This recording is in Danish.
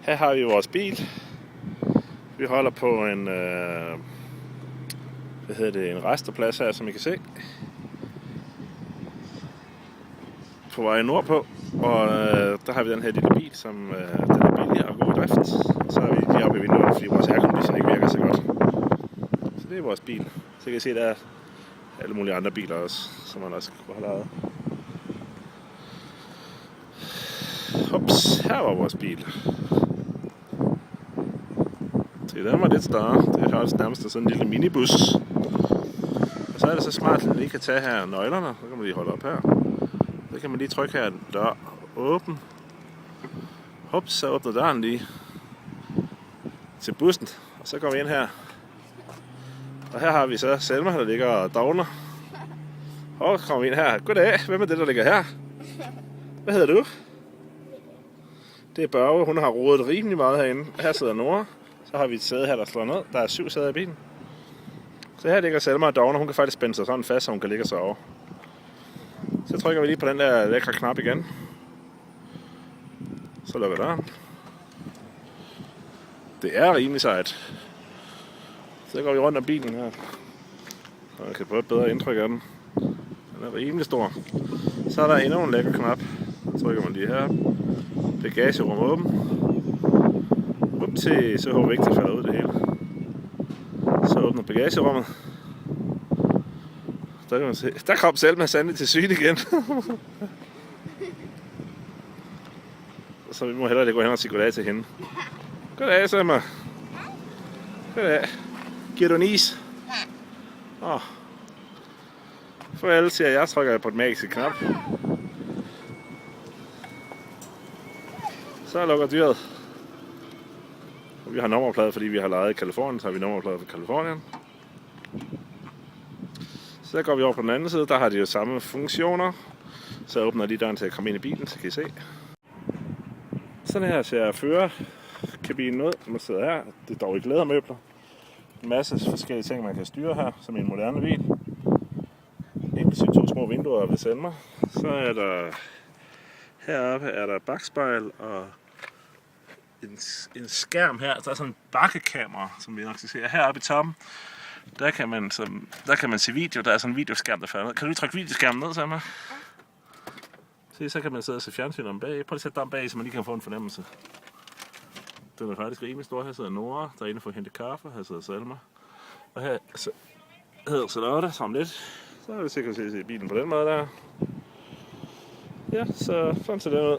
Her har vi vores bil. Vi holder på en en resteplads her, som I kan se. På vej nordpå. Og der har vi den her lille bil, som den er billig og god i drift. Så er vi lige oppe i vinduet, fordi vores aircondition ikke virker så godt. Så det er vores bil. Så kan I se, der er alle mulige andre biler også, som man også kunne have lavet. Ups, her var vores bil. Se, den var lidt større. Det er også nærmest sådan en lille minibus. Og så er det så smart, at man lige kan tage her nøglerne. Så kan man lige holde op her. Så kan man lige trykke her, dør åben. Ups, så åbner døren lige til bussen. Og så går vi ind her. Og her har vi så Selma, der ligger og dogner. Og kommer vi ind her. Goddag, hvem er det, der ligger her? Hvad hedder du? Det er Børge, hun har rodet rimelig meget herinde. Her sidder Nora. Så har vi et sæde her, der slår ned. Der er 7 sæder i bilen. Så her ligger Selma og dogner. Hun kan faktisk spænde sig sådan fast, så hun kan ligge og sove. Så trykker vi lige på den der lækre knap igen. Så lukker døren. Det er rimelig sejt. Så går vi rundt om bilen her. Så jeg kan få et bedre indtryk af den. Den er rimelig stor. Så er der endnu en lækker knap. Så trykker man lige her. Bagagerum åben. Up til, så håber vi ikke til at falde ud det hele. Så åbner bagagerummet. Der kan man se. Der kom Selma sandelig til syne igen. Så vi må hellere gå hen og sige goddag til hende. Goddag, Selma. Goddag. Giver du en is? For alle siger, jeg trykker på den magiske knap. Så lukker dyret. Og vi har nummerplade, fordi vi har lejet i Californien, så har vi nummerplade for Californien. Så går vi over på den anden side, der har de jo samme funktioner. Så åbner de døren til at komme ind i bilen, så kan I se. Sådan her ser førerkabinen ud. Man sidder her. Det er dog ikke lædermøbler. En masse forskellige ting, man kan styre her, som i en moderne bil. Inklusive 2 små vinduer ved Selma. Så er der heroppe er der bakspejl og en skærm her. Der er sådan en bakkekamera, som vi nok skal se. Heroppe i toppen, der kan man se video. Der er sådan en videoskærm, der falder ned. Kan du lige trykke videoskærmen ned, Selma? Se, så kan man sidde og se fjernsyn om bag. Prøv at sætte dig om bag, så man lige kan få en fornemmelse. Den er faktisk rimelig stor. Her sidder Nora, der er inde for at hente kaffe. Her sidder Selma. Og her hedder Charlotte, så om lidt. Så er det sikkert at se bilen på den måde der. Ja, så sådan ser det ud.